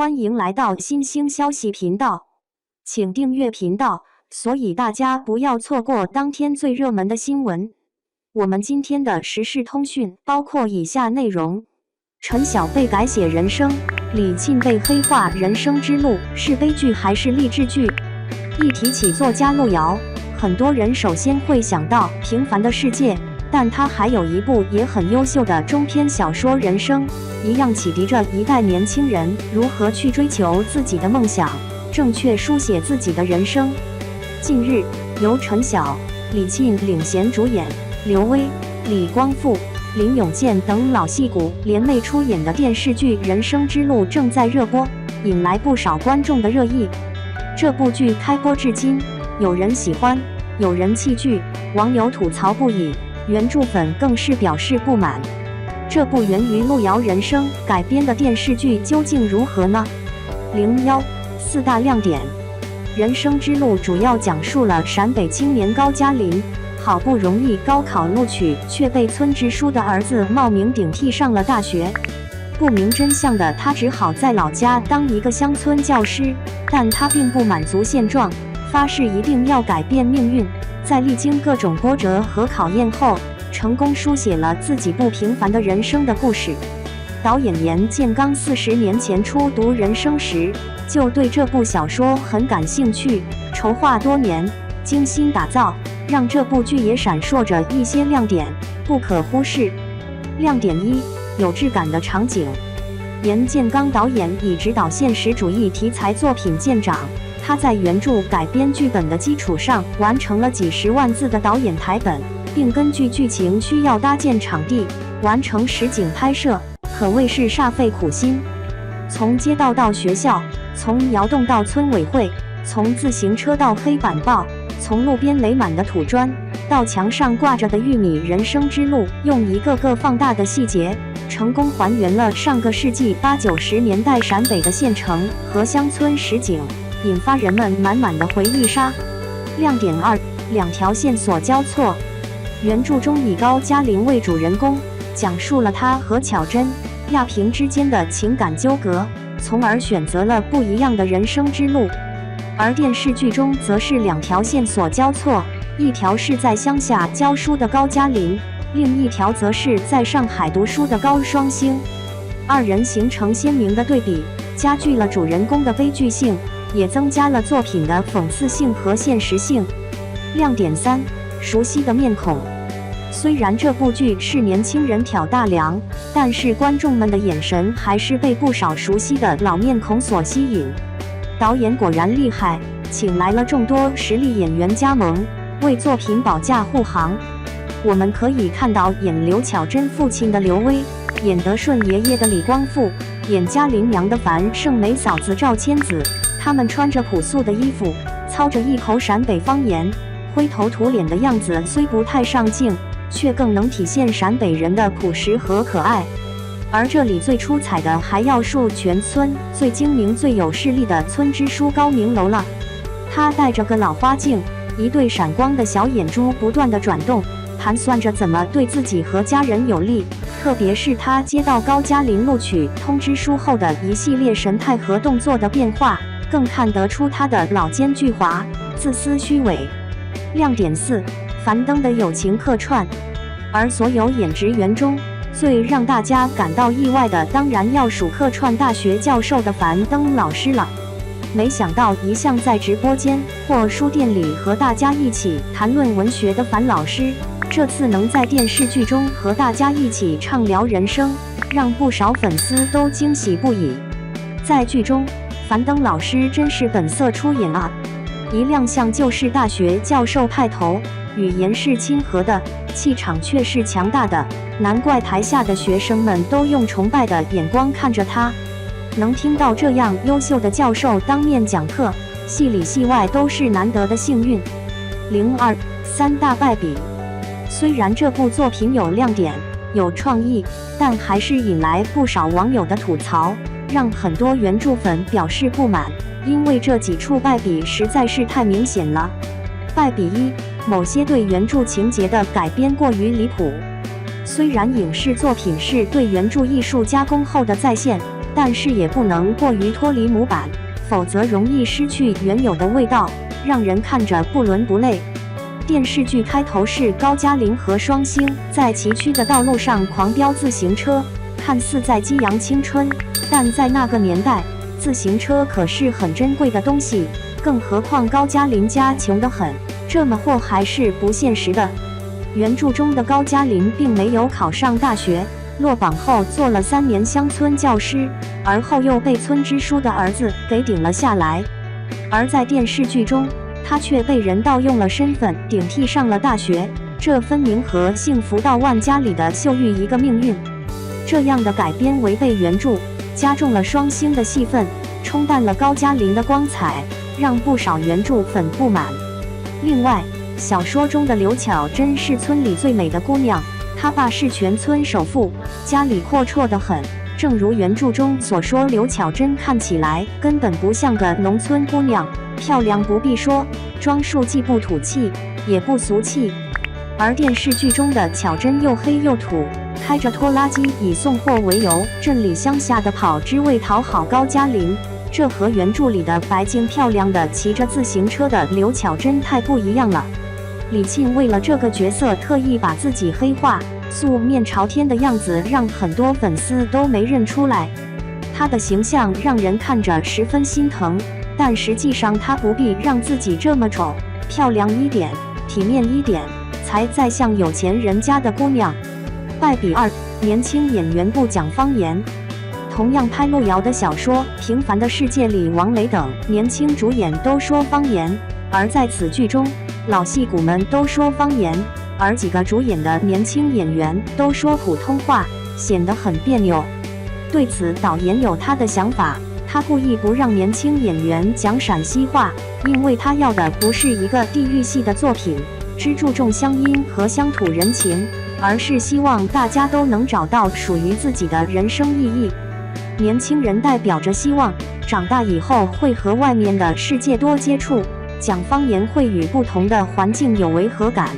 欢迎来到新兴消息频道，请订阅频道，所以大家不要错过当天最热门的新闻。我们今天的时事通讯包括以下内容：陈晓被改写人生，李沁被黑化人生之路是悲剧还是励志剧？一提起作家路遥，很多人首先会想到《平凡的世界》，但他还有一部也很优秀的中篇小说《人生》，一样启迪着一代年轻人如何去追求自己的梦想，正确书写自己的人生。近日，由陈晓、李沁领衔主演，刘威、李光复、林永健等老戏骨联袂出演的电视剧《人生之路》正在热播，引来不少观众的热议。这部剧开播至今，有人喜欢，有人弃剧，网友吐槽不已，原著粉更是表示不满。这部源于路遥人生改编的电视剧究竟如何呢？01四大亮点。人生之路主要讲述了陕北青年高加林好不容易高考录取，却被村支书的儿子冒名顶替上了大学。不明真相的他只好在老家当一个乡村教师，但他并不满足现状，发誓一定要改变命运。在历经各种波折和考验后，成功书写了自己不平凡的人生的故事。导演严建刚40年前初读《人生》时，就对这部小说很感兴趣，筹划多年，精心打造，让这部剧也闪烁着一些亮点，不可忽视。亮点1：有质感的场景。严建刚导演以指导现实主义题材作品见长，他在原著改编剧本的基础上，完成了几十万字的导演台本，并根据剧情需要搭建场地，完成实景拍摄，可谓是煞费苦心。从街道到学校，从窑洞到村委会，从自行车到黑板报，从路边垒满的土砖到墙上挂着的玉米，人生之路用一个个放大的细节，成功还原了上个世纪80、90年代陕北的县城和乡村实景，引发人们满满的回忆杀。亮点2：两条线索交错。原著中以高加林为主人公，讲述了他和巧珍、亚萍之间的情感纠葛，从而选择了不一样的人生之路。而电视剧中则是两条线索交错，一条是在乡下教书的高加林，另一条则是在上海读书的高双星。二人形成鲜明的对比，加剧了主人公的悲剧性，也增加了作品的讽刺性和现实性。亮点3：熟悉的面孔。虽然这部剧是年轻人挑大梁，但是观众们的眼神还是被不少熟悉的老面孔所吸引。导演果然厉害，请来了众多实力演员加盟，为作品保驾护航。我们可以看到演刘巧珍父亲的刘威，演德顺爷爷的李光复，演嘉林娘的樊胜美嫂子赵千子，他们穿着朴素的衣服，操着一口陕北方言，灰头土脸的样子虽不太上镜，却更能体现陕北人的朴实和可爱。而这里最出彩的还要数全村最精明最有势力的村支书高明楼了。他戴着个老花镜，一对闪光的小眼珠不断地转动，盘算着怎么对自己和家人有利。特别是他接到高加林录取通知书后的一系列神态和动作的变化，更看得出他的老奸巨猾、自私虚伪。亮点4：樊登的友情客串。而所有演职员中，最让大家感到意外的，当然要数客串大学教授的樊登老师了。没想到一向在直播间或书店里和大家一起谈论文学的樊老师，这次能在电视剧中和大家一起畅聊人生，让不少粉丝都惊喜不已。在剧中，樊登老师真是本色出演啊，一亮相就是大学教授派头，语言是亲和的，气场却是强大的，难怪台下的学生们都用崇拜的眼光看着他。能听到这样优秀的教授当面讲课，戏里戏外都是难得的幸运。02三大败笔。虽然这部作品有亮点、有创意，但还是引来不少网友的吐槽，让很多原著粉表示不满，因为这几处败笔实在是太明显了。败笔1：某些对原著情节的改编过于离谱。虽然影视作品是对原著艺术加工后的再现，但是也不能过于脱离模板，否则容易失去原有的味道，让人看着不伦不类。电视剧开头是高加林和双星在崎岖的道路上狂飙自行车，看似在激扬青春，但在那个年代，自行车可是很珍贵的东西，更何况高加林家穷得很，这么货还是不现实的。原著中的高加林并没有考上大学，落榜后做了3年乡村教师，而后又被村支书的儿子给顶了下来。而在电视剧中，他却被人盗用了身份，顶替上了大学，这分明和幸福到万家里的秀玉一个命运。这样的改编违背原著，加重了双星的戏份，冲淡了高加林的光彩，让不少原著粉不满。另外，小说中的刘巧珍是村里最美的姑娘，她爸是全村首富，家里阔绰得很。正如原著中所说，刘巧珍看起来根本不像个农村姑娘，漂亮不必说，装束既不土气，也不俗气。而电视剧中的巧珍又黑又土，开着拖拉机以送货为由，镇里乡下的跑，只为讨好高加林。这和原著里的白净漂亮的骑着自行车的刘巧珍太不一样了。李沁为了这个角色特意把自己黑化，素面朝天的样子让很多粉丝都没认出来。她的形象让人看着十分心疼，但实际上她不必让自己这么丑，漂亮一点，体面一点，才再像有钱人家的姑娘。败笔2，年轻演员不讲方言。同样拍路遥的小说《平凡的世界》里，王磊等年轻主演都说方言，而在此剧中，老戏骨们都说方言，而几个主演的年轻演员都说普通话，显得很别扭。对此，导演有他的想法，他故意不让年轻演员讲陕西话，因为他要的不是一个地域系的作品，只注重乡音和乡土人情，而是希望大家都能找到属于自己的人生意义。年轻人代表着希望，长大以后会和外面的世界多接触，讲方言会与不同的环境有违和感。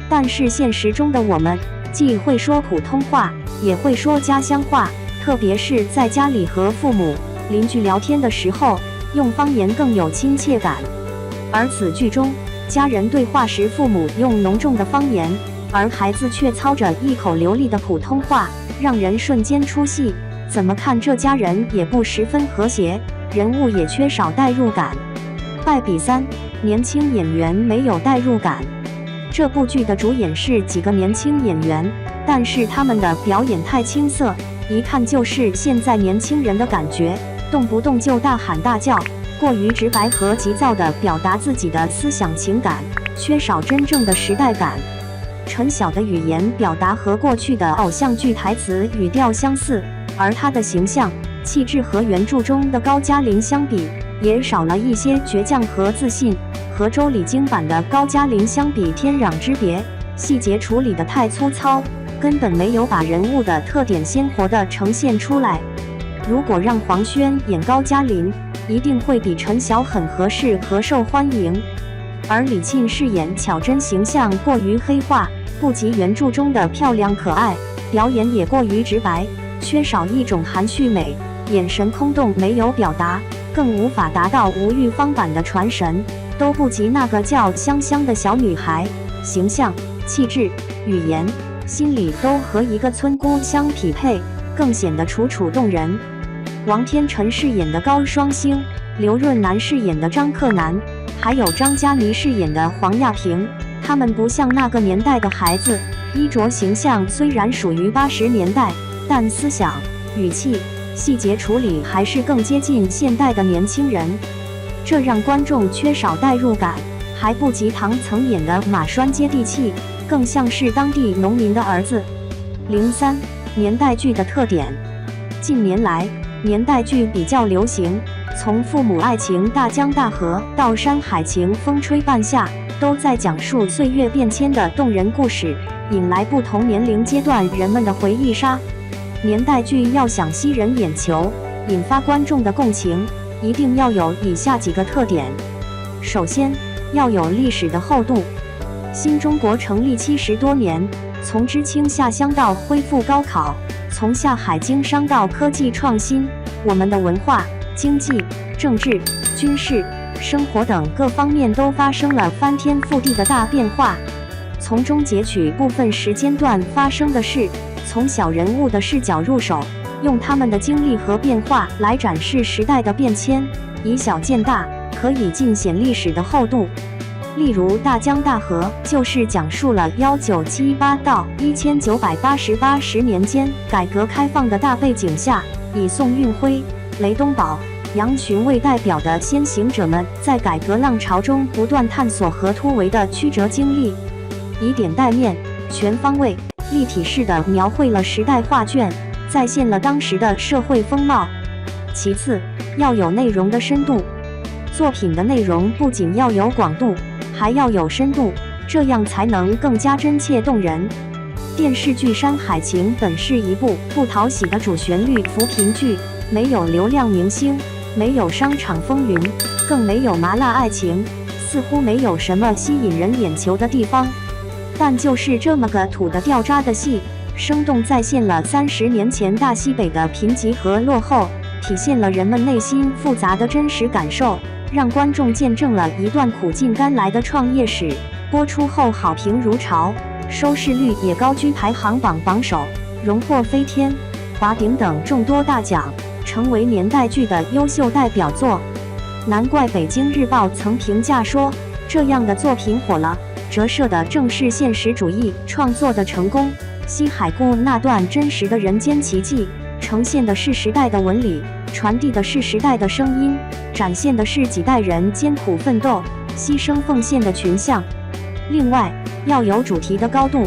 但是现实中的我们，既会说普通话，也会说家乡话，特别是在家里和父母、邻居聊天的时候，用方言更有亲切感。而此剧中，家人对话时，父母用浓重的方言，而孩子却操着一口流利的普通话，让人瞬间出戏。怎么看这家人也不十分和谐，人物也缺少代入感。败笔3，年轻演员没有代入感。这部剧的主演是几个年轻演员，但是他们的表演太青涩，一看就是现在年轻人的感觉，动不动就大喊大叫，过于直白和急躁地表达自己的思想情感，缺少真正的时代感。陈晓的语言表达和过去的偶像剧台词语调相似，而他的形象、气质和原著中的高加林相比，也少了一些倔强和自信，和周礼京版的高加林相比天壤之别。细节处理得太粗糙，根本没有把人物的特点鲜活地呈现出来。如果让黄轩演高加林，一定会比陈晓很合适和受欢迎。而李沁饰演巧珍形象过于黑化，不及原著中的漂亮可爱，表演也过于直白，缺少一种含蓄美，眼神空洞，没有表达，更无法达到吴玉芳版的传神，都不及那个叫香香的小女孩，形象、气质、语言、心理都和一个村姑相匹配，更显得楚楚动人。王天辰饰演的高双星，刘润南饰演的张克南，还有张嘉倪饰演的黄亚萍，他们不像那个年代的孩子，衣着形象虽然属于80年代，但思想、语气、细节处理还是更接近现代的年轻人，这让观众缺少代入感，还不及唐曾演的马栓接地气，更像是当地农民的儿子。03年代剧的特点。近年来，年代剧比较流行，从父母爱情大江大河到山海情风吹半夏，都在讲述岁月变迁的动人故事，引来不同年龄阶段人们的回忆杀。年代剧要想吸人眼球，引发观众的共情，一定要有以下几个特点。首先，要有历史的厚度。新中国成立70多年，从知青下乡到恢复高考，从下海经商到科技创新，我们的文化、经济、政治、军事、生活等各方面都发生了翻天覆地的大变化，从中截取部分时间段发生的事，从小人物的视角入手，用他们的经历和变化来展示时代的变迁，以小见大，可以尽显历史的厚度。例如大江大河就是讲述了1978到1988十年间改革开放的大背景下，以宋运辉、雷东宝、杨群为代表的先行者们在改革浪潮中不断探索和突围的曲折经历，以点带面、全方位、立体式地描绘了时代画卷，再现了当时的社会风貌。其次，要有内容的深度，作品的内容不仅要有广度，还要有深度，这样才能更加真切动人。电视剧《山海情》本是一部不讨喜的主旋律扶贫剧，没有流量明星，没有商场风云，更没有麻辣爱情，似乎没有什么吸引人眼球的地方。但就是这么个土的掉渣的戏，生动再现了30年前大西北的贫瘠和落后，体现了人们内心复杂的真实感受，让观众见证了一段苦尽甘来的创业史。播出后好评如潮，收视率也高居排行榜榜首，荣获飞天、华鼎等众多大奖，成为年代剧的优秀代表作。难怪北京日报曾评价说，这样的作品火了，折射的正是现实主义创作的成功。西海固那段真实的人间奇迹，呈现的是时代的纹理，传递的是时代的声音，展现的是几代人艰苦奋斗、牺牲奉献的群像。另外，要有主题的高度。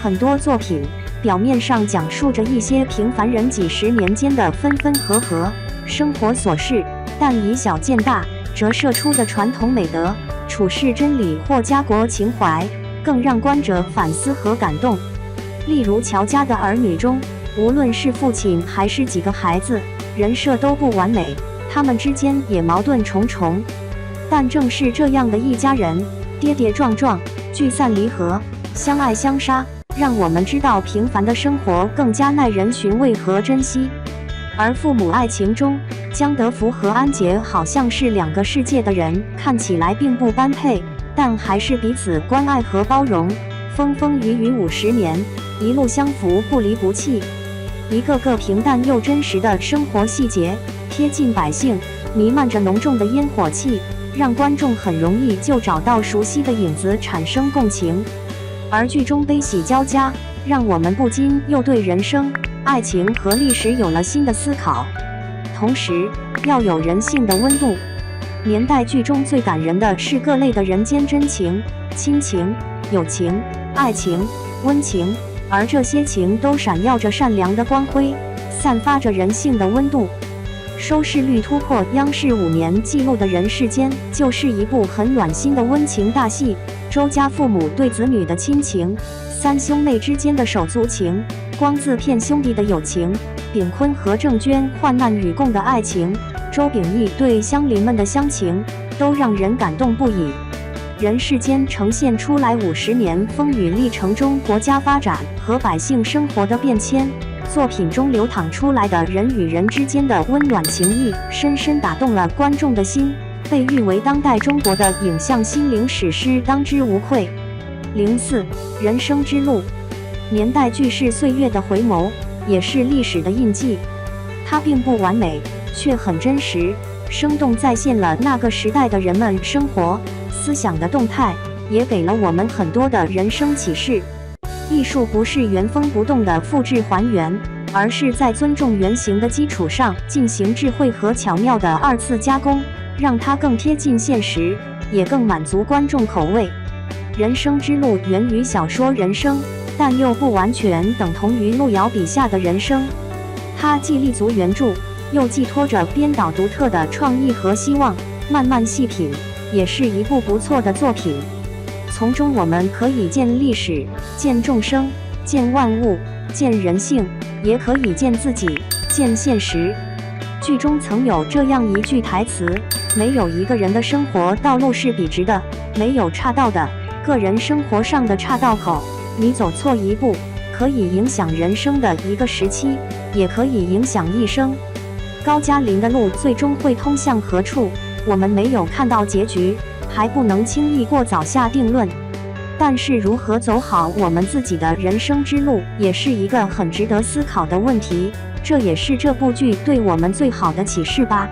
很多作品表面上讲述着一些平凡人几十年间的分分合合、生活琐事，但以小见大，折射出的传统美德、处世真理或家国情怀，更让观者反思和感动。例如乔家的儿女中，无论是父亲还是几个孩子，人设都不完美，他们之间也矛盾重重。但正是这样的一家人，跌跌撞撞，聚散离合，相爱相杀，让我们知道平凡的生活更加耐人寻味和珍惜。而父母爱情中，江德福和安杰好像是两个世界的人，看起来并不般配，但还是彼此关爱和包容，风风雨雨50年，一路相扶不离不弃。一个个平淡又真实的生活细节，贴近百姓，弥漫着浓重的烟火气，让观众很容易就找到熟悉的影子，产生共情。而剧中悲喜交加，让我们不禁又对人生、爱情和历史有了新的思考。同时，要有人性的温度。年代剧中最感人的是各类的人间真情、亲情、友情、爱情、温情，而这些情都闪耀着善良的光辉，散发着人性的温度。收视率突破央视5年纪录的《人世间》就是一部很暖心的温情大戏。周家父母对子女的亲情，三兄妹之间的手足情，光字片兄弟的友情，炳坤和郑娟患难与共的爱情，周秉义对乡邻们的乡情，都让人感动不已。人世间呈现出来50年风雨历程中国家发展和百姓生活的变迁，作品中流淌出来的人与人之间的温暖情谊，深深打动了观众的心，被誉为当代中国的影像心灵史诗，当之无愧。04人生之路，年代剧是岁月的回眸，也是历史的印记。它并不完美，却很真实，生动再现了那个时代的人们生活、思想的动态，也给了我们很多的人生启示。艺术不是原封不动的复制还原，而是在尊重原型的基础上进行智慧和巧妙的2次加工，让它更贴近现实，也更满足观众口味。人生之路源于小说《人生》，但又不完全等同于路遥笔下的人生。它既立足原著，又寄托着编导独特的创意和希望，慢慢细品，也是一部不错的作品。从中我们可以见历史，见众生，见万物，见人性，也可以见自己，见现实。剧中曾有这样一句台词：没有一个人的生活道路是笔直的，没有岔道的。个人生活上的岔道口，你走错一步，可以影响人生的一个时期，也可以影响一生。高加林的路最终会通向何处，我们没有看到结局，还不能轻易过早下定论。但是如何走好我们自己的人生之路，也是一个很值得思考的问题，这也是这部剧对我们最好的启示吧。